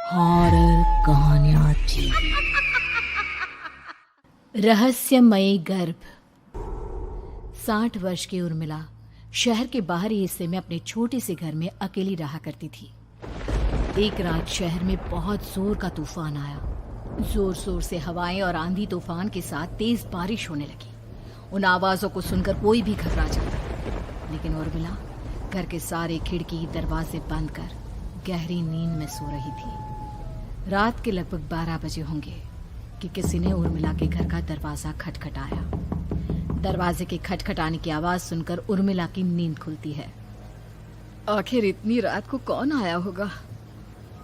Horror कहानियां थी। रहस्यमयी गर्भ। 60 वर्ष की उर्मिला शहर के बाहरी हिस्से में अपने छोटे से घर में अकेली रहा करती थी। एक रात शहर में बहुत जोर का तूफान आया। जोर जोर से हवाएं और आंधी तूफान के साथ तेज बारिश होने लगी। उन आवाजों को सुनकर कोई भी घबरा जाता, लेकिन उर्मिला घर के सारे खिड़की दरवाजे बंद कर गहरी नींद में सो रही थी। रात के लगभग 12 बजे होंगे कि किसी ने उर्मिला के घर का दरवाजा खटखटाया। दरवाजे के खटखटाने की आवाज सुनकर उर्मिला की नींद खुलती है। आखिर इतनी रात को कौन आया होगा?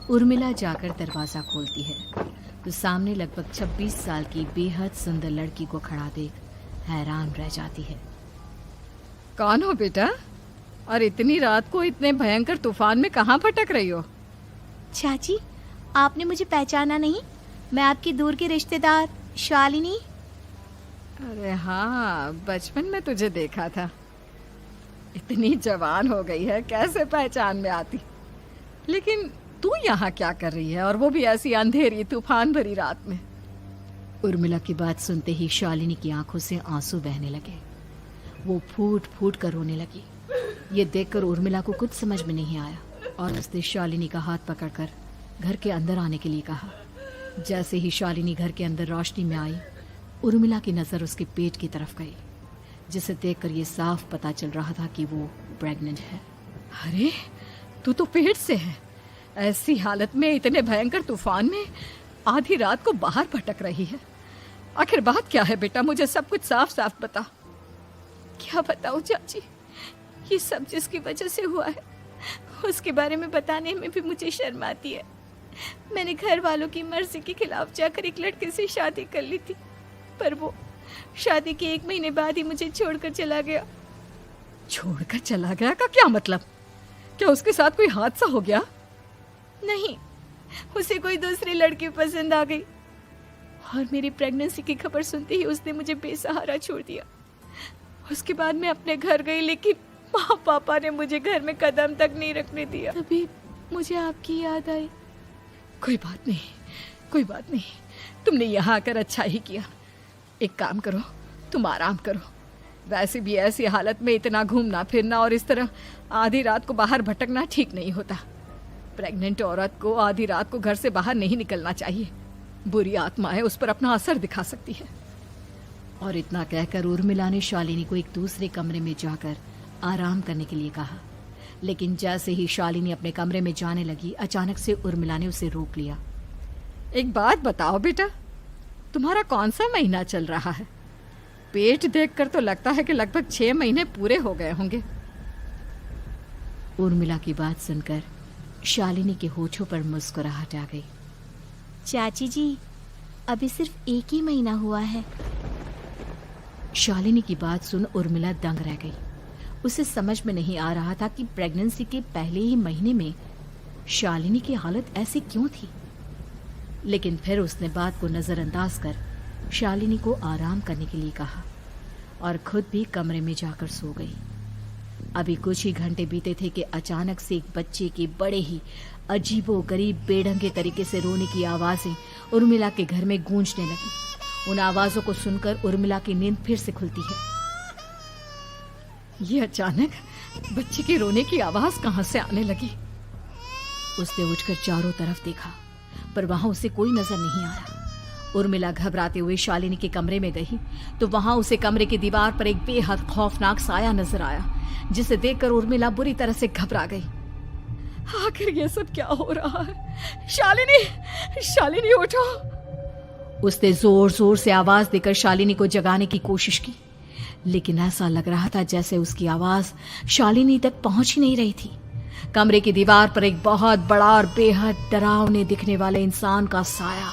उर्मिला जाकर दरवाजा खोलती है तो सामने लगभग 26 साल की बेहद सुंदर लड़की को खड़ा देख हैरान रह जाती है। कौन हो बेटा, और इतनी रात को इतने भयंकर तूफान में कहाँ भटक रही हो? चाची, आपने मुझे पहचाना नहीं? मैं आपकी दूर की रिश्तेदार शालिनी। अरे हाँ, बचपन में तुझे देखा था। इतनी जवान हो गई है, कैसे पहचान में आती? लेकिन तू यहाँ क्या कर रही है, और वो भी ऐसी अंधेरी तूफान भरी रात में? उर्मिला की बात सुनते ही शालिनी की आंखों से आंसू बहने लगे। वो फूट फूट कर रोने लगी। ये देखकर उर्मिला को कुछ समझ में नहीं आया और उसने शालिनी का हाथ पकड़कर घर के अंदर आने के लिए कहा। जैसे ही शालिनी घर के अंदर रोशनी में आई, उर्मिला की नजर उसके पेट की तरफ गई, जिसे देखकर ये साफ पता चल रहा था कि वो प्रेग्नेंट है। अरे, तू तो पेट से है। ऐसी हालत में इतने भयंकर तूफान में आधी रात को बाहर भटक रही है। आखिर बात क्या है बेटा, मुझे सब कुछ साफ साफ बता। क्या बताऊं चाची, ये सब जिसकी वजह से हुआ है उसके बारे में बताने में भी मुझे शर्म आती है। मैंने घर वालों की मर्जी के खिलाफ जाकर एक लड़के से शादी कर ली थी, पर वो शादी के 1 महीने बाद ही मुझे छोड़कर चला गया। छोड़कर चला गया का क्या मतलब? क्या उसके साथ कोई हादसा हो गया? नहीं, उसे कोई दूसरी लड़की पसंद आ गई और मेरी प्रेगनेंसी की खबर सुनते ही उसने मुझे बेसहारा छोड़ दिया। उसके बाद मैं अपने घर गई, लेकिन माँ पापा ने मुझे घर में कदम तक नहीं रखने दिया। तभी मुझे आपकी याद आई। कोई बात नहीं, कोई बात नहीं, तुमने यहाँ आकर अच्छा ही किया। एक काम करो, तुम आराम करो। वैसे भी ऐसी हालत में इतना घूमना फिरना और इस तरह आधी रात को बाहर भटकना ठीक नहीं होता। प्रेग्नेंट औरत को आधी रात को घर से बाहर नहीं निकलना चाहिए। बुरी आत्माएं उस पर अपना असर दिखा सकती है। और इतना कहकर उर्मिला ने शालिनी को एक दूसरे कमरे में जाकर आराम करने के लिए कहा। लेकिन जैसे ही शालिनी अपने कमरे में जाने लगी, अचानक से उर्मिला ने उसे रोक लिया। एक बात बताओ बेटा, तुम्हारा कौन सा महीना चल रहा है? पेट देखकर तो लगता है कि लगभग 6 महीने पूरे हो गए होंगे। उर्मिला की बात सुनकर शालिनी के होठों पर मुस्कुराहट आ गई। चाची जी, अभी सिर्फ 1 ही महीना हुआ है। शालिनी की बात सुन उर्मिला दंग रह गई। उसे समझ में नहीं आ रहा था कि प्रेगनेंसी के पहले ही महीने में शालिनी की हालत ऐसी क्यों थी। लेकिन फिर उसने बात को नजरअंदाज कर शालिनी को आराम करने के लिए कहा और खुद भी कमरे में जाकर सो गई। अभी कुछ ही घंटे बीते थे कि अचानक से एक बच्चे के बड़े ही अजीबोगरीब बेढंगे तरीके से रोने की आवाजें उर्मिला के घर में गूंजने लगी। उन आवाजों को सुनकर उर्मिला की नींद फिर से खुलती है। ये अचानक बच्चे के रोने की आवाज कहां से आने लगी? उसने उठकर चारों तरफ देखा, पर वहां उसे कोई नजर नहीं आया। उर्मिला घबराते हुए शालिनी के कमरे में गई तो वहां उसे कमरे की दीवार पर एक बेहद खौफनाक साया नजर आया, जिसे देखकर उर्मिला बुरी तरह से घबरा गई। आखिर ये सब क्या हो रहा है? शालिनी, शालिनी उठो! उसने जोर जोर से आवाज देकर शालिनी को जगाने की कोशिश की, लेकिन ऐसा लग रहा था जैसे उसकी आवाज शालिनी तक पहुंच ही नहीं रही थी। कमरे की दीवार पर एक बहुत बड़ा और बेहद डरावने दिखने वाले इंसान का साया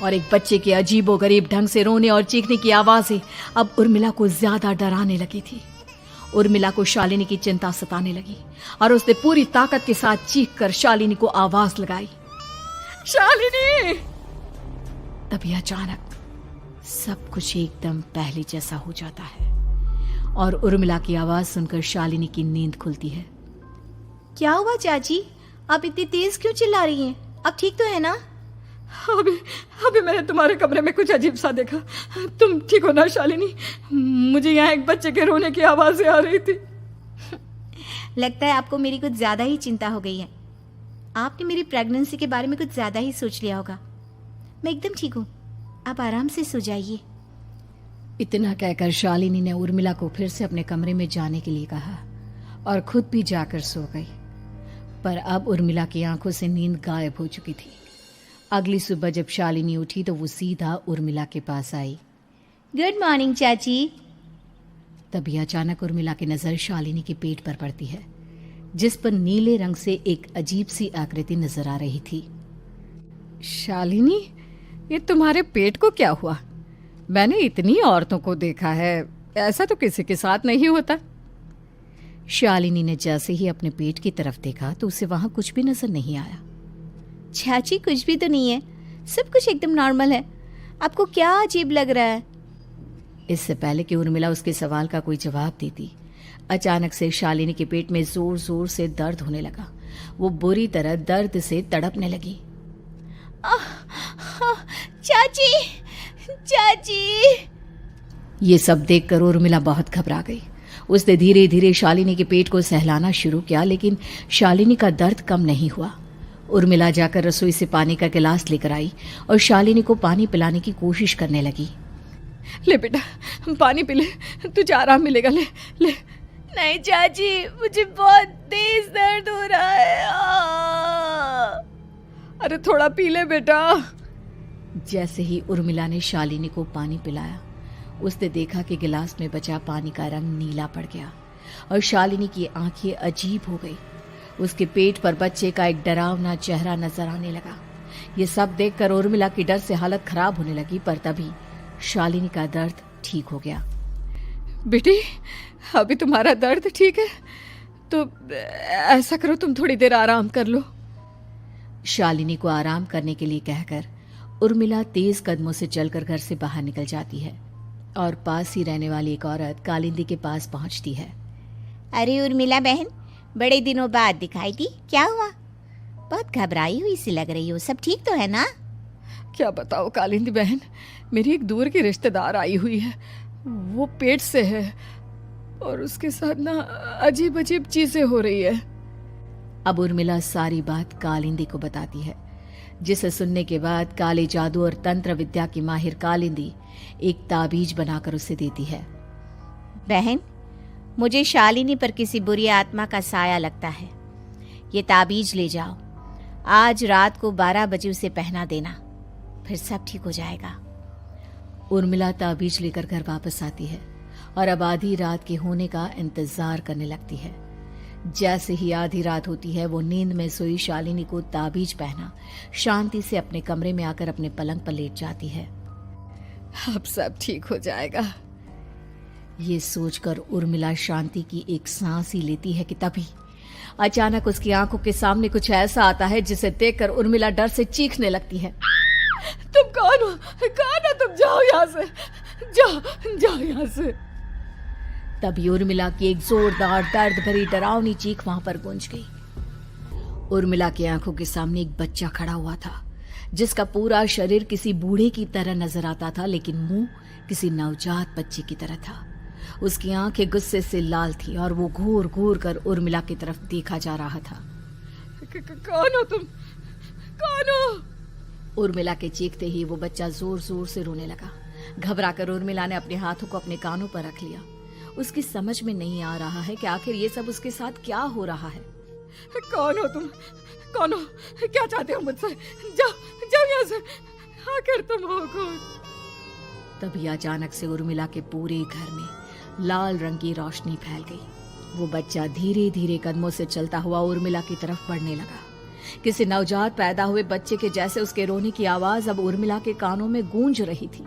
और एक बच्चे के अजीबोगरीब ढंग से रोने और चीखने की आवाजें अब उर्मिला को ज्यादा डराने लगी थी। उर्मिला को शालिनी की चिंता सताने लगी और उसने पूरी ताकत के साथ चीखकर शालिनी को आवाज लगाई, शालिनी! तभी अचानक सब कुछ एकदम पहले जैसा हो जाता है और उर्मिला की आवाज सुनकर शालिनी की नींद खुलती है। क्या हुआ चाची, आप इतनी तेज क्यों चिल्ला रही हैं? अब ठीक तो है ना? अभी अभी मैंने तुम्हारे कमरे में कुछ अजीब सा देखा। तुम ठीक हो ना शालिनी? मुझे यहाँ एक बच्चे के रोने की आवाज़ें आ रही थी। लगता है आपको मेरी कुछ ज़्यादा ही चिंता हो गई है। आपने मेरी प्रेगनेंसी के बारे में कुछ ज़्यादा ही सोच लिया होगा। मैं एकदम ठीक हूँ, आप आराम से सो जाइए। इतना कहकर शालिनी ने उर्मिला को फिर से अपने कमरे में जाने के लिए कहा और खुद भी जाकर सो गई। पर अब उर्मिला की आंखों से नींद गायब हो चुकी थी। अगली सुबह जब शालिनी उठी तो वो सीधा उर्मिला के पास आई। गुड मॉर्निंग चाची। तभी अचानक उर्मिला की नजर शालिनी के पेट पर पड़ती है, जिस पर नीले रंग से एक अजीब सी आकृति नजर आ रही थी। शालिनी, ये तुम्हारे पेट को क्या हुआ? मैंने इतनी औरतों को देखा है, ऐसा तो किसी के साथ नहीं होता। शालिनी ने जैसे ही अपने पेट की तरफ देखा तो उसे वहां कुछ भी नजर नहीं आया। चाची कुछ भी तो नहीं है, सब कुछ एकदम नॉर्मल है। आपको क्या अजीब लग रहा है? इससे पहले कि उर्मिला उसके सवाल का कोई जवाब देती, अचानक से शालिनी के पेट में जोर जोर से दर्द होने लगा। वो बुरी तरह दर्द से तड़पने लगी। चाची, चाची। ये सब देखकर उर्मिला बहुत घबरा गई। उसने धीरे धीरे शालिनी के पेट को सहलाना शुरू किया, लेकिन शालिनी का दर्द कम नहीं हुआ। उर्मिला जाकर रसोई से पानी का गिलास लेकर आई और शालिनी को पानी पिलाने की कोशिश करने लगी। ले बेटा, पानी पी ले, तुझे आराम मिलेगा। ले ले। नहीं चाची, मुझे बहुत तेज दर्द हो रहा है। अरे थोड़ा पी ले बेटा। जैसे ही उर्मिला ने शालिनी को पानी पिलाया, उसने देखा कि गिलास में बचा पानी का रंग नीला पड़ गया और शालिनी की आंखें अजीब हो गई। उसके पेट पर बच्चे का एक डरावना चेहरा नजर आने लगा। ये सब देखकर उर्मिला की डर से हालत खराब होने लगी, पर तभी शालिनी का दर्द ठीक हो गया। बेटी, अभी तुम्हारा दर्द ठीक है तो ऐसा करो, तुम थोड़ी देर आराम कर लो। शालिनी को आराम करने के लिए कहकर उर्मिला तेज कदमों से चलकर घर से बाहर निकल जाती है और पास ही रहने वाली एक औरत कालिंदी के पास पहुंचती है। अरे उर्मिला बहन, बड़े दिनों बाद दिखाई दी, क्या हुआ? बहुत घबराई हुई सी लग रही हो, सब ठीक तो है ना? क्या बताओ कालिंदी बहन, मेरी एक दूर की रिश्तेदार आई हुई है। वो पेट से है और उसके साथ ना अजीब अजीब चीजें हो रही है। अब उर्मिला सारी बात कालिंदी को बताती है, जिसे सुनने के बाद काले जादू और तंत्र विद्या की माहिर कालिंदी एक ताबीज बनाकर उसे देती है। बहन, मुझे शालिनी पर किसी बुरी आत्मा का साया लगता है। ये ताबीज ले जाओ, आज रात को 12 बजे उसे पहना देना, फिर सब ठीक हो जाएगा। उर्मिला ताबीज लेकर घर वापस आती है और अब आधी रात के होने का इंतजार करने लगती है। जैसे ही आधी रात होती है, वो नींद में सोई शालिनी को ताबीज पहना शांति से अपने कमरे में आकर अपने पलंग पर लेट जाती है। अब सब ठीक हो जाएगा, ये सोचकर उर्मिला शांति की एक सांस ही लेती है कि तभी अचानक उसकी आंखों के सामने कुछ ऐसा आता है जिसे देखकर उर्मिला डर से चीखने लगती है। तुम कौन हो? कौन हो तुम? जाओ यहाँ से, जाओ जाओ यहाँ से। तभी उर्मिला की एक जोरदार दर्द भरी डरावनी चीख वहां पर गूंज गई। उर्मिला की आंखों के सामने एक बच्चा खड़ा हुआ था, जिसका पूरा शरीर किसी बूढ़े की तरह नजर आता था, लेकिन मुंह किसी नवजात बच्चे की तरह था। उसकी आंखें गुस्से से लाल थी और वो घूर घूर कर उर्मिला की तरफ देखा जा रहा था। कौन हो तुम? कौन हो? उर्मिला के चीखते ही वो बच्चा जोर जोर से रोने लगा। घबराकर उर्मिला ने अपने हाथों को अपने कानों पर रख लिया। उसकी समझ में नहीं आ रहा है कि आखिर ये सब उसके साथ क्या हो रहा है। कौन हो तुम? कौन हो? क्या चाहते हो मुझसे? जाओ जाओ यहाँ से, आखिर तुम हो कौन? तभी अचानक से उर्मिला के पूरे घर में लाल रंग की रोशनी फैल गई। वो बच्चा धीरे धीरे कदमों से चलता हुआ उर्मिला की तरफ बढ़ने लगा। किसी नवजात पैदा हुए बच्चे के जैसे उसके रोने की आवाज अब उर्मिला के कानों में गूंज रही थी।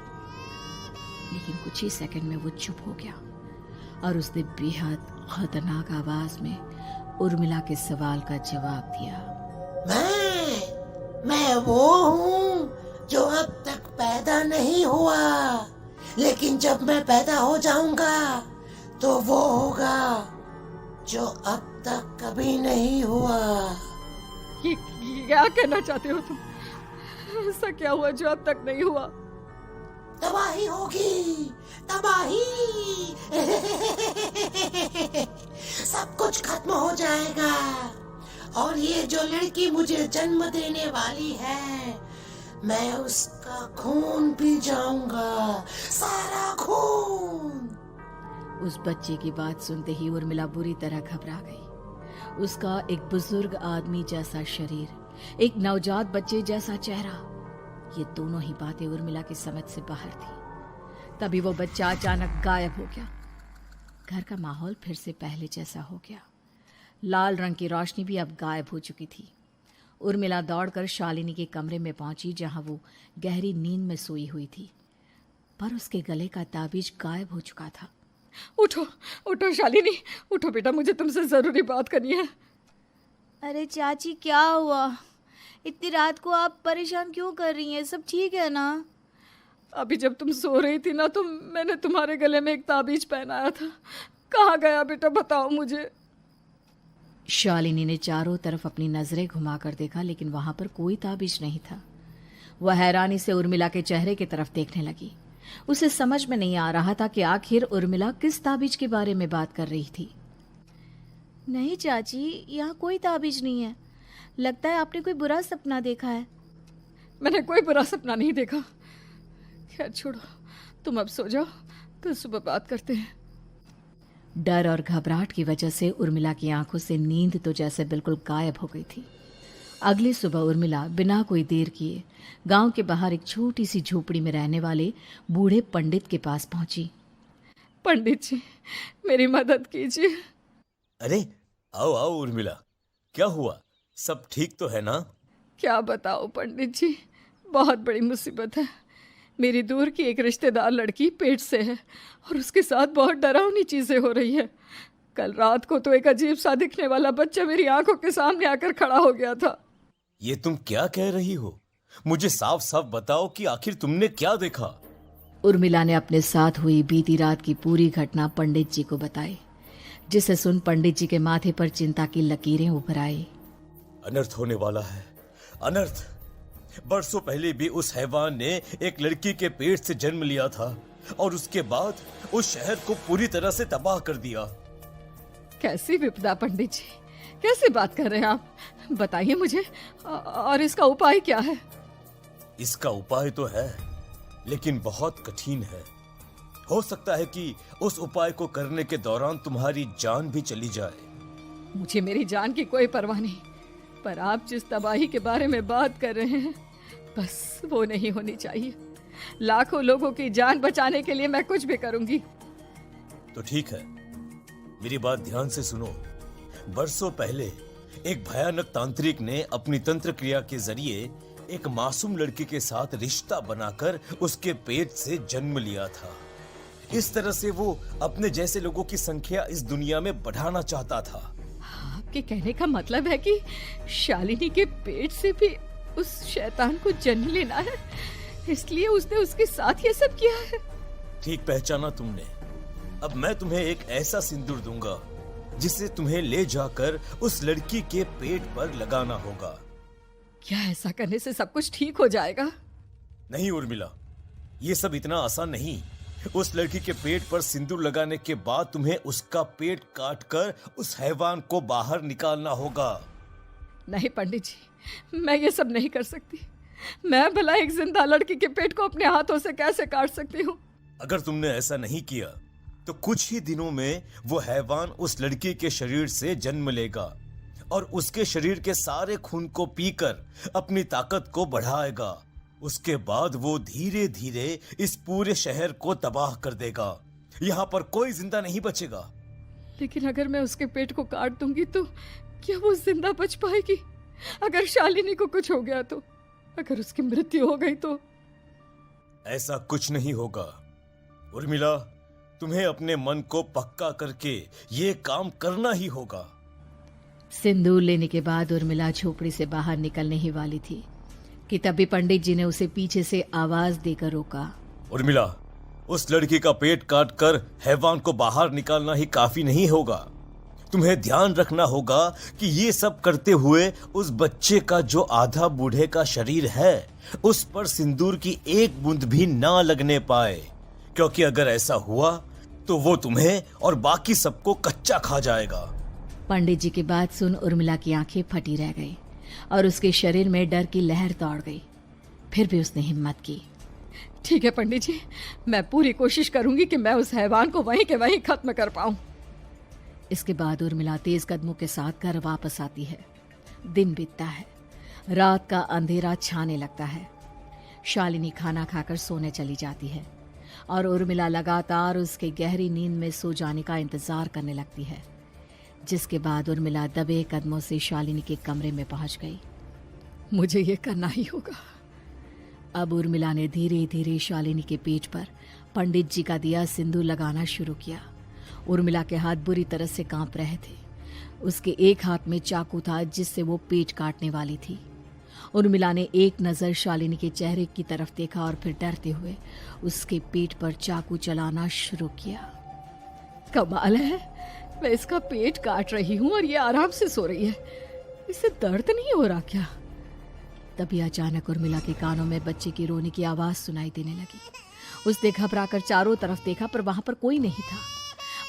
लेकिन कुछ ही सेकंड में वो चुप हो गया और उसने बेहद खतरनाक आवाज में उर्मिला के सवाल का जवाब दिया। मैं वो हूँ जो अब तक पैदा नहीं हुआ, लेकिन जब मैं पैदा हो जाऊंगा तो वो होगा जो अब तक कभी नहीं हुआ। क्या कहना चाहते हो तुम? ऐसा क्या हुआ जो अब तक नहीं हुआ? तबाही होगी, तबाही। सब कुछ खत्म हो जाएगा और ये जो लड़की मुझे जन्म देने वाली है, मैं उसका खून पी जाऊंगा, सारा खून। उस बच्चे की बात सुनते ही उर्मिला बुरी तरह घबरा गई। उसका एक बुजुर्ग आदमी जैसा शरीर, एक नवजात बच्चे जैसा चेहरा, ये दोनों ही बातें उर्मिला की समझ से बाहर थी। तभी वो बच्चा अचानक गायब हो गया। घर का माहौल फिर से पहले जैसा हो गया। लाल रंग की रोशनी भी अब गायब हो चुकी थी। उर्मिला दौड़कर शालिनी के कमरे में पहुंची, जहां वो गहरी नींद में सोई हुई थी, पर उसके गले का ताबीज गायब हो चुका था। उठो उठो शालिनी, उठो बेटा, मुझे तुमसे जरूरी बात करनी है। अरे चाची क्या हुआ? इतनी रात को आप परेशान क्यों कर रही हैं? सब ठीक है ना? अभी जब तुम सो रही थी ना, तो मैंने तुम्हारे गले में एक ताबीज पहनाया था। कहाँ गया बेटा, बताओ मुझे। शालिनी ने चारों तरफ अपनी नजरें घुमाकर देखा, लेकिन वहां पर कोई ताबीज नहीं था। वह हैरानी से उर्मिला के चेहरे की तरफ देखने लगी। उसे समझ में नहीं आ रहा था कि आखिर उर्मिला किस ताबीज के बारे में बात कर रही थी। नहीं चाची, यहाँ कोई ताबीज नहीं है। लगता है आपने कोई बुरा सपना देखा है। मैंने कोई बुरा सपना नहीं देखा। खैर छोड़ो, तुम अब सो जाओ, कल सुबह बात करते हैं। डर और घबराहट की वजह से उर्मिला की आंखों से नींद तो जैसे बिल्कुल गायब हो गई थी। अगली सुबह उर्मिला बिना कोई देर किए गांव के बाहर एक छोटी सी झोपड़ी में रहने वाले बूढ़े पंडित के पास पहुंची। पंडित जी, मेरी मदद कीजिए। अरे आओ आओ उर्मिला, क्या हुआ? सब ठीक तो है ना? क्या बताओ पंडित जी, बहुत बड़ी मुसीबत है। मेरी दूर की एक रिश्तेदार लड़की पेट से है और उसके साथ बहुत डरावनी चीजें हो रही है। कल रात को तो एक अजीब सा दिखने वाला बच्चा मेरी आंखों के सामने आकर खड़ा हो गया था। ये तुम क्या कह रही हो? मुझे साफ साफ बताओ कि आखिर तुमने क्या देखा? उर्मिला ने अपने साथ हुई बीती रात की पूरी घटना पंडित जी को बताई, जिसे सुन पंडित जी के माथे पर चिंता की लकीरें उभर आई। अनर्थ होने वाला है, अनर्थ। बरसों पहले भी उस हैवान ने एक लड़की के पेट से जन्म लिया था और उसके बाद उस शहर को पूरी तरह से तबाह कर दिया। कैसी विपदा पंडित जी, कैसे बात कर रहे हैं आप? बताइए मुझे, और इसका उपाय क्या है? इसका उपाय तो है, लेकिन बहुत कठिन है। हो सकता है कि उस उपाय को करने के दौरान तुम्हारी जान भी चली जाए। मुझे मेरी जान की कोई परवाह नहीं, पर आप जिस तबाही के बारे में बात कर रहे हैं, बस वो नहीं होनी चाहिए। लाखों लोगों की जान बचाने के लिए मैं कुछ भी करूंगी। तो ठीक है, मेरी बात ध्यान से सुनो। बरसों पहले एक भयानक तांत्रिक ने अपनी तंत्र क्रिया के जरिए एक मासूम लड़की के साथ रिश्ता बनाकर उसके पेट से जन्म लिया था। इस तरह से वो अपने जैसे लोगों की संख्या इस दुनिया में बढ़ाना चाहता था। आपके कहने का मतलब है कि शालिनी के पेट से भी उस शैतान को जन्म लेना है, इसलिए उसने उसके साथ ये सब किया है। ठीक पहचाना तुमने। अब मैं तुम्हें एक ऐसा सिंदूर दूंगा जिसे तुम्हें ले जाकर उस लड़की के पेट पर लगाना होगा। क्या ऐसा करने से सब कुछ ठीक हो जाएगा? नहीं उर्मिला, ये सब इतना आसान नहीं। उस लड़की के पेट पर सिंदूर लगाने के बाद तुम्हें उसका पेट काटकर उस हैवान को बाहर निकालना होगा। नहीं पंडित जी, मैं ये सब नहीं कर सकती। मैं भला एक जिंदा लड़की के पेट को अपने हाथों से कैसे काट सकती हूँ? अगर तुमने ऐसा नहीं किया तो कुछ ही दिनों में वो हैवान उस लड़की के शरीर से जन्म लेगा और उसके शरीर के सारे खून को पीकर अपनी ताकत को बढ़ाएगा। उसके बाद वो धीरे धीरे इस पूरे शहर को तबाह कर देगा। यहाँ पर कोई जिंदा नहीं बचेगा। लेकिन अगर मैं उसके पेट को काट दूंगी तो क्या वो जिंदा बच पाएगी? अगर शालिनी को कुछ हो गया तो, अगर उसकी मृत्यु हो गई तो? ऐसा कुछ नहीं होगा उर्मिला, तुम्हें अपने मन को पक्का करके ये काम करना ही होगा। सिंदूर लेने के बाद उर्मिला झोपड़ी से बाहर निकलने ही वाली थी कि तभी पंडित जी ने उसे पीछे से आवाज देकर रोका। उर्मिला, उस लड़की का पेट काटकर हैवान को बाहर निकालना ही काफी नहीं होगा। तुम्हें ध्यान रखना होगा कि ये सब करते हुए उस बच्चे का जो आधा बूढ़े का शरीर है उस पर सिंदूर की एक बूंद भी ना लगने पाए, क्योंकि अगर ऐसा हुआ तो वो तुम्हें और बाकी सबको कच्चा खा जाएगा। पंडित जी की बात सुन उर्मिला की आंखें फटी रह गई और उसके शरीर में डर की लहर दौड़ गई। फिर भी उसने हिम्मत की। ठीक है पंडित जी, मैं पूरी कोशिश करूंगी कि मैं उस हैवान को वहीं के वहीं खत्म कर पाऊं। इसके बाद उर्मिला तेज कदमों के साथ घर वापस आती है। दिन बीतता है, रात का अंधेरा छाने लगता है। शालिनी खाना खाकर सोने चली जाती है और उर्मिला लगातार उसके गहरी नींद में सो जाने का इंतजार करने लगती है, जिसके बाद उर्मिला दबे कदमों से शालिनी के कमरे में पहुंच गई। मुझे ये करना ही होगा। अब उर्मिला ने धीरे धीरे शालिनी के पेट पर पंडित जी का दिया सिंदूर लगाना शुरू किया। उर्मिला के हाथ बुरी तरह से कांप रहे थे। उसके एक हाथ में चाकू था जिससे वो पेट काटने वाली थी। उर्मिला ने एक नज़र शालिनी के चेहरे की तरफ देखा और फिर डरते हुए उसके पेट पर चाकू चलाना शुरू किया। कमाल है, मैं इसका पेट काट रही हूँ और ये आराम से सो रही है। इसे दर्द नहीं हो रहा क्या? तभी अचानक उर्मिला के कानों में बच्चे की रोने की आवाज सुनाई देने लगी। उसने घबराकर चारों तरफ देखा पर वहां पर कोई नहीं था,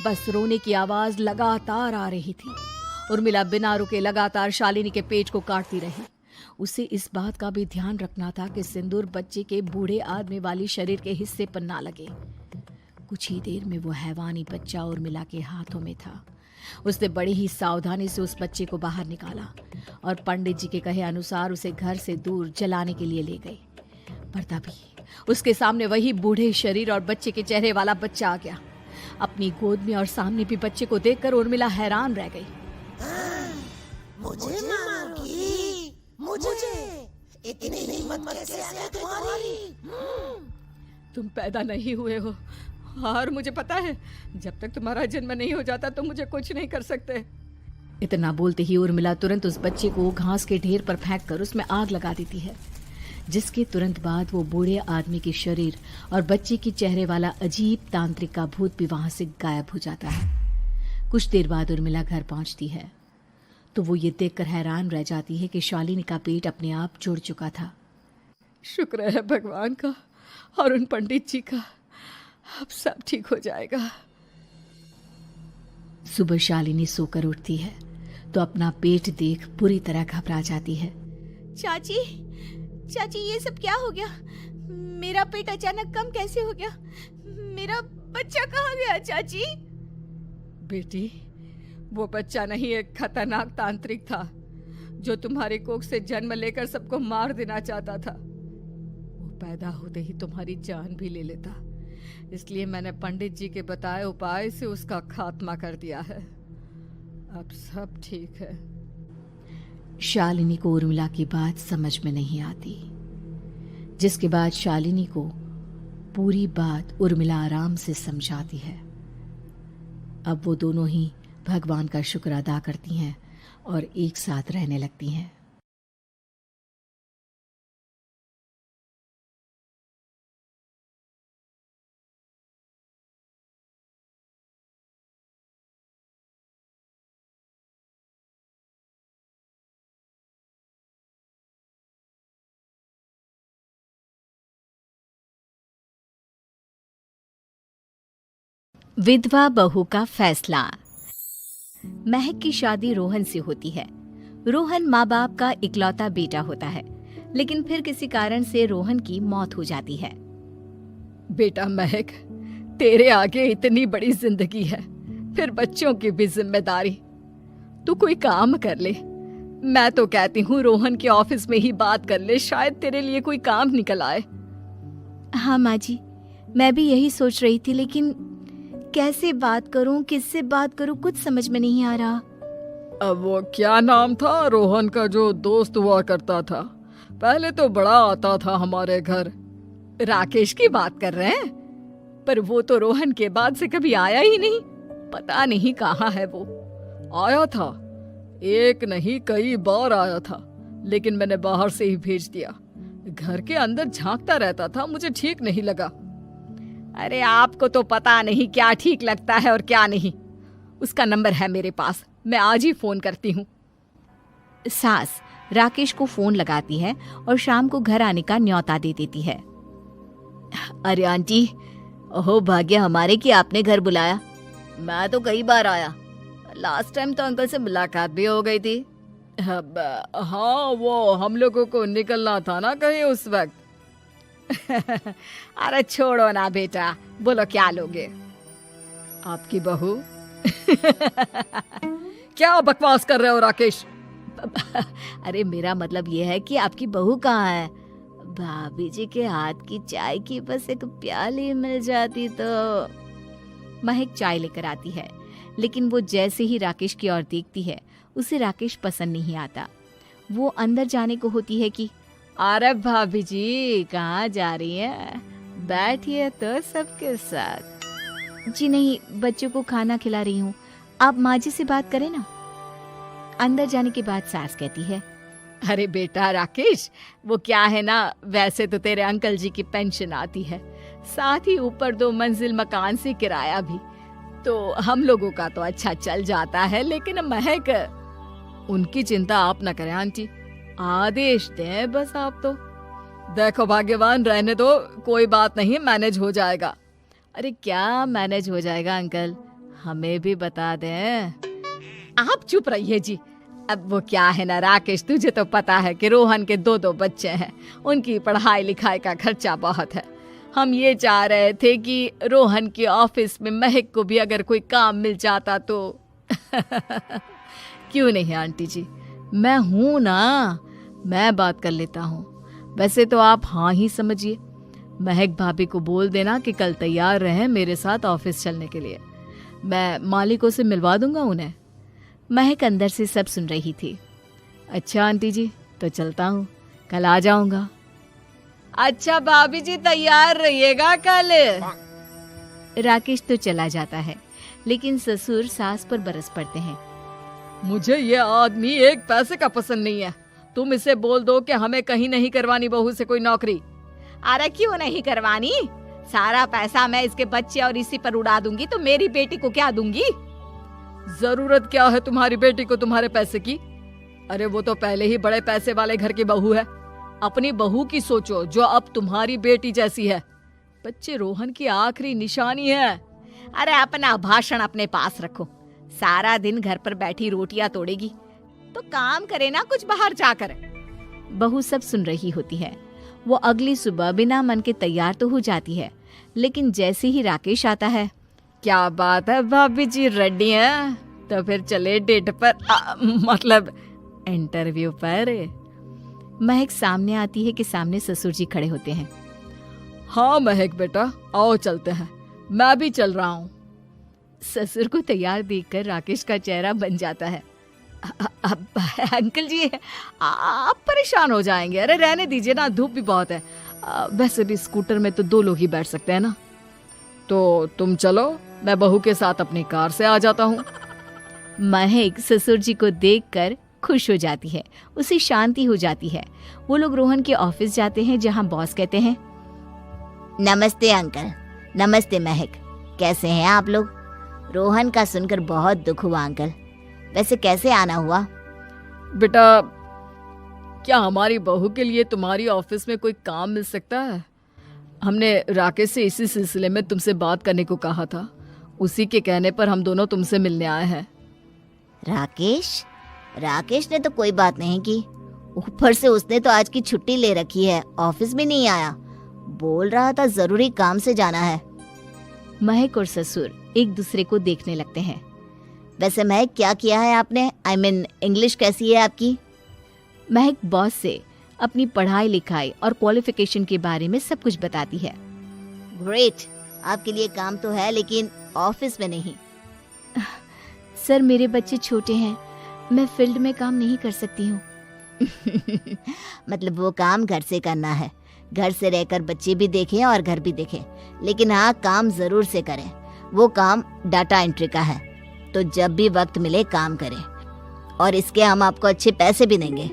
बस रोने की आवाज लगातार आ रही थी। उर्मिला बिना रुके लगातार शालिनी के पेट को काटती रही। उसे इस बात का भी ध्यान रखना था कि सिंदूर बच्चे के बूढ़े आदमी वाली शरीर के हिस्से पर ना लगे। कुछ ही देर में वो हैवानी बच्चा उर्मिला के हाथों में था। उसने बड़ी ही सावधानी से उस बच्चे को बाहर निकाला और पंडित जी के कहे अनुसार उसे घर से दूर जलाने के लिए ले गई। पर तभी उसके सामने वही बूढ़े शरीर और बच्चे के चेहरे वाला बच्चा आ गया। अपनी गोद में और सामने भी बच्चे को देखकर उर्मिला हैरान रह गई। मुझे मारोगी? मुझे इतनी हिम्मत कैसे आ गई तुम्हारी? तुम पैदा नहीं हुए हो और मुझे पता है जब तक तुम्हारा जन्म नहीं हो जाता तो मुझे कुछ नहीं कर सकते। इतना बोलते ही उर्मिला तुरंत उस बच्चे को घास के ढेर पर फेंक कर उसमें आग लगा देती है, जिसके तुरंत बाद वो बूढ़े आदमी के शरीर और बच्चे के चेहरे वाला अजीब तांत्रिक का भूत भी वहां से गायब हो जाता है। कुछ देर बाद उर्मिला घर पहुंचती है तो वो ये देखकर हैरान रह जाती है कि शालिनी का पेट अपने आप जुड़ चुका था। शुक्र है भगवान का और उन पंडित जी का, अब सब ठीक हो जाएगा। सुबह शालिनी सोकर उठती है तो अपना पेट देख बुरी तरह घबरा जाती है। चाची, चाची ये सब क्या हो गया? मेरा पेट अचानक कम कैसे हो गया? मेरा बच्चा कहाँ गया चाची? बेटी, वो बच्चा नहीं, एक खतरनाक तांत्रिक था जो तुम्हारी कोख से जन्म लेकर सबको मार देना चाहता था। वो पैदा होते ही तुम्हारी जान भी ले लेता, इसलिए मैंने पंडित जी के बताए उपाय से उसका खात्मा कर दिया है। अब सब ठीक है। शालिनी को उर्मिला की बात समझ में नहीं आती, जिसके बाद शालिनी को पूरी बात उर्मिला आराम से समझाती है। अब वो दोनों ही भगवान का शुक्र अदा करती हैं और एक साथ रहने लगती हैं। विधवा बहू का फैसला। महक की शादी रोहन से होती है। रोहन माँ बाप का इकलौता बेटा होता है, लेकिन फिर किसी कारण से रोहन की मौत हो जाती है। बेटा महक, तेरे आगे इतनी बड़ी जिंदगी है, फिर बच्चों की भी जिम्मेदारी। तू कोई काम कर ले। मैं तो कहती हूँ रोहन के ऑफिस में ही बात कर ले, शायद तेरे लिए कोई काम निकल आए। हाँ माँ जी, मैं भी यही सोच रही थी, लेकिन कैसे बात करूं, किससे बात करूं, कुछ समझ में नहीं आ रहा। अब वो क्या नाम था रोहन का जो दोस्त हुआ करता था, पहले तो बड़ा आता था हमारे घर। राकेश की बात कर रहे हैं? पर वो तो रोहन के बाद से कभी आया ही नहीं, पता नहीं कहाँ है वो। आया था, एक नहीं कई बार आया था, लेकिन मैंने बाहर से ही भेज दिया। घर के अंदर झांकता रहता था, मुझे ठीक नहीं लगा। अरे आपको तो पता नहीं क्या ठीक लगता है और क्या नहीं। उसका नंबर है मेरे पास, मैं आज ही फोन करती हूँ। सास राकेश को फोन लगाती है और शाम को घर आने का न्योता दे देती है। अरे आंटी, ओहो भाग्य हमारे कि आपने घर बुलाया। मैं तो कई बार आया, लास्ट टाइम तो अंकल से मुलाकात भी हो गई थी। हाँ, वो हम लोगों को निकलना था ना कहीं उस वक्त। अरे छोड़ो ना बेटा, बोलो क्या लोगे? आपकी बहू। क्या बकवास कर रहे हो राकेश? अरे मेरा मतलब ये है कि आपकी बहू कहाँ है? भाभी जी के हाथ की चाय की बस एक प्याली मिल जाती तो। महक चाय लेकर आती है, लेकिन वो जैसे ही राकेश की ओर देखती है उसे राकेश पसंद नहीं आता। वो अंदर जाने को होती है कि अरे भाभी जी कहाँ जा रही हैं? बैठिए तो सबके साथ। जी नहीं, बच्चों को खाना खिला रही हूँ, आप माँ जी से बात करें ना। अंदर जाने के बाद सास कहती है, अरे बेटा राकेश, वो क्या है ना, वैसे तो तेरे अंकल जी की पेंशन आती है, साथ ही ऊपर 2 मंजिल मकान से किराया भी, तो हम लोगों का तो अच्छा चल जाता है। लेकिन महक, उनकी चिंता आप न करें आंटी, आदेश दें बस आप तो। देखो भाग्यवान, रहने दो, कोई बात नहीं, मैनेज हो जाएगा। अरे क्या मैनेज हो जाएगा अंकल, हमें भी बता दें। आप चुप रहिए जी। अब वो क्या है ना राकेश, तुझे तो पता है कि रोहन के 2 बच्चे हैं, उनकी पढ़ाई लिखाई का खर्चा बहुत है। हम ये चाह रहे थे कि रोहन के ऑफिस में महक को भी अगर कोई काम मिल जाता तो। क्यों नहीं आंटी जी, मैं हूं ना, मैं बात कर लेता हूँ। वैसे तो आप हाँ ही समझिए। महक भाभी को बोल देना कि कल तैयार रहें मेरे साथ ऑफिस चलने के लिए। मैं मालिकों से मिलवा दूंगा उन्हें। महक अंदर से सब सुन रही थी। अच्छा आंटी जी, तो चलता हूँ, कल आ जाऊंगा। अच्छा भाभी जी, तैयार रहिएगा कल। राकेश तो चला जाता है, लेकिन ससुर सास पर बरस पड़ते हैं। मुझे ये आदमी 1 पैसे का पसंद नहीं है। तुम इसे बोल दो कि हमें कहीं नहीं करवानी बहू से कोई नौकरी। अरे क्यों नहीं करवानी? सारा पैसा मैं इसके बच्चे और इसी पर उड़ा दूंगी, तो मेरी बेटी को क्या दूंगी? जरूरत क्या है तुम्हारी बेटी को तुम्हारे पैसे की? अरे वो तो पहले ही बड़े पैसे वाले घर की बहू है। अपनी बहू की सोचो जो अब तुम्हारी बेटी जैसी है। बच्चे रोहन की आखिरी निशानी है। अरे अपना भाषण अपने पास रखो। सारा दिन घर पर बैठी रोटियां तोड़ेगी, तो काम करे ना कुछ बाहर जाकर। बहू सब सुन रही होती है। वो अगली सुबह बिना मन के तैयार तो हो जाती है, लेकिन जैसे ही राकेश आता है, क्या बात है भाभी जी, रेडी हैं? तो फिर चले डेट पर, मतलब इंटरव्यू पर। महक सामने आती है कि सामने ससुर जी खड़े होते हैं। हाँ महक बेटा, आओ चलते हैं, मैं भी चल रहा हूँ। ससुर को तैयार देखकर राकेश का चेहरा बन जाता है। अंकल जी, आप परेशान हो जाएंगे। अरे रहने दीजिए ना, धूप भी बहुत है। वैसे भी स्कूटर में तो 2 लोग ही बैठ सकते हैं ना। तो तुम चलो, मैं बहू के साथ अपनी कार से आ जाता हूँ। महक ससुर जी को देखकर खुश हो जाती है, उसे शांति हो जाती है। वो लोग रोहन के ऑफिस जाते हैं, जहाँ बॉस कहते हैं, नमस्ते अंकल। नमस्ते महक, कैसे हैं आप लोग? रोहन का सुनकर बहुत दुख हुआ अंकल। वैसे कैसे आना हुआ? बेटा, क्या हमारी बहू के लिए तुम्हारी ऑफिस में कोई काम मिल सकता है? हमने राकेश से इसी सिलसिले में तुमसे बात करने को कहा था। उसी के कहने पर हम दोनों तुमसे मिलने आए हैं। राकेश ने तो कोई बात नहीं की। ऊपर से उसने तो आज की छुट्टी ले रखी है, ऑफिस भी नहीं आया। बोल रहा था जरूरी काम से जाना है। महक और ससुर एक दूसरे को देखने लगते हैं। वैसे महक, क्या किया है आपने? I mean, इंग्लिश कैसी है आपकी? महक बॉस से अपनी पढ़ाई लिखाई और क्वालिफिकेशन के बारे में सब कुछ बताती है। ग्रेट, आपके लिए काम तो है, लेकिन ऑफिस में नहीं। सर, मेरे बच्चे छोटे हैं, मैं फील्ड में काम नहीं कर सकती हूँ। मतलब वो काम घर से करना है, घर से रहकर बच्चे भी देखें और घर भी देखें, लेकिन हाँ, काम जरूर से करें। वो काम डाटा एंट्री का है, तो जब भी वक्त मिले काम करें, और इसके हम आपको अच्छे पैसे भी देंगे।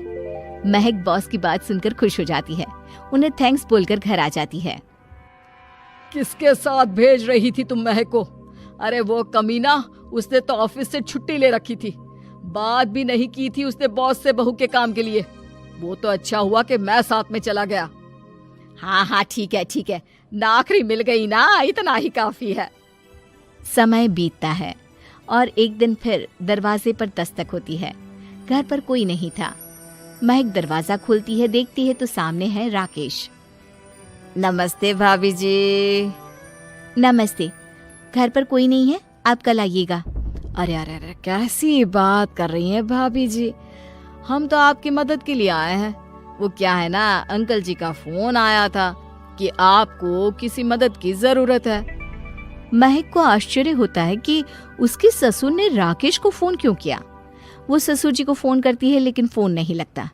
महक बॉस की बात सुनकर खुश हो जाती है, उन्हें थैंक्स बोलकर घर आ जाती है। किसके साथ भेज रही थी तुम महक को? अरे वो कमीना, उसने तो ऑफिस से छुट्टी ले रखी थी। बात भी नहीं की थी उसने बॉस से बहू के काम के लिए। वो तो अच्छा हुआ कि मैं साथ में चला गया। हाँ ठीक है, नौकरी मिल गई ना, इतना ही काफी है। समय बीतता है और एक दिन फिर दरवाजे पर दस्तक होती है। घर पर कोई नहीं था। महक दरवाजा खोलती है, देखती है तो सामने है राकेश। नमस्ते भाभी जी। नमस्ते, घर पर कोई नहीं है, आप कल आइएगा। अरे कैसी बात कर रही हैं भाभी जी, हम तो आपकी मदद के लिए आए हैं। वो क्या है ना, अंकल जी का फोन आया था कि आपको किसी मदद की जरूरत है। महक को आश्चर्य होता है कि उसके ससुर ने राकेश को फोन क्यों किया। वो ससुर जी को फोन करती है लेकिन फोन नहीं लगता।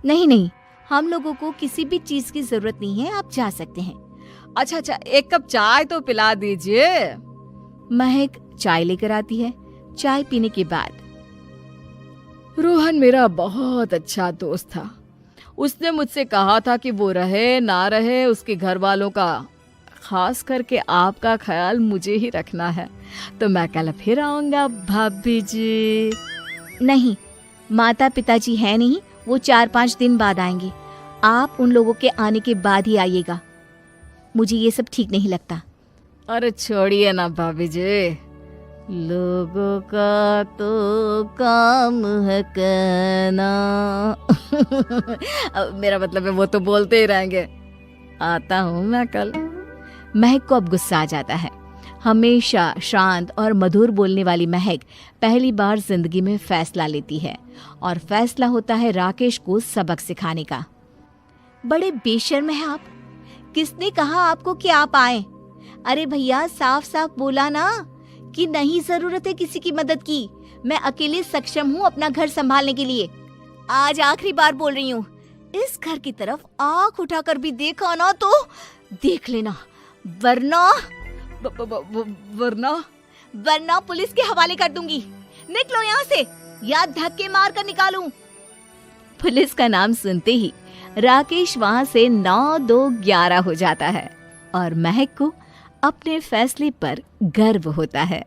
नहीं, हम लोगों को किसी भी चीज की जरूरत नहीं है, आप जा सकते हैं। अच्छा, एक कप चाय तो पिला दीजिए। महक चाय लेकर आती है। चाय पीने के बाद, रोहन मेरा बहुत अच्छा दोस्त था। उसने मुझसे कहा था कि वो रहे ना रहे, उसके घर वालों का, खास करके आपका ख्याल मुझे ही रखना है। तो मैं कल फिर आऊंगा भाभी जी। नहीं, माता पिताजी है नहीं, वो 4-5 दिन बाद आएंगे। आप उन लोगों के आने के बाद ही आइएगा। मुझे ये सब ठीक नहीं लगता। अरे छोड़िए ना भाभी जी, लोगों का तो काम है कहना। मेरा मतलब है वो तो बोलते ही रहेंगे। आता हूँ मैं कल। महक को अब गुस्सा आ जाता है। हमेशा शांत और मधुर बोलने वाली महक पहली बार जिंदगी में फैसला लेती है और फैसला होता है राकेश को सबक सिखाने का। बड़े बेशर्म हैं आप। किसने कहा आपको कि आप आए? अरे भैया, साफ साफ बोला ना कि नहीं जरूरत है किसी की मदद की। मैं अकेले सक्षम हूँ अपना घर संभालने के लिए। आज आखिरी बार बोल रही हूँ, इस घर की तरफ आंख उठाकर भी देखा ना तो देख लेना, वरना पुलिस के हवाले कर दूंगी। निकलो यहाँ से या धक्के मार कर निकालूं। पुलिस का नाम सुनते ही राकेश वहां से 9-2-11 हो जाता है और महक को अपने फैसले पर गर्व होता है।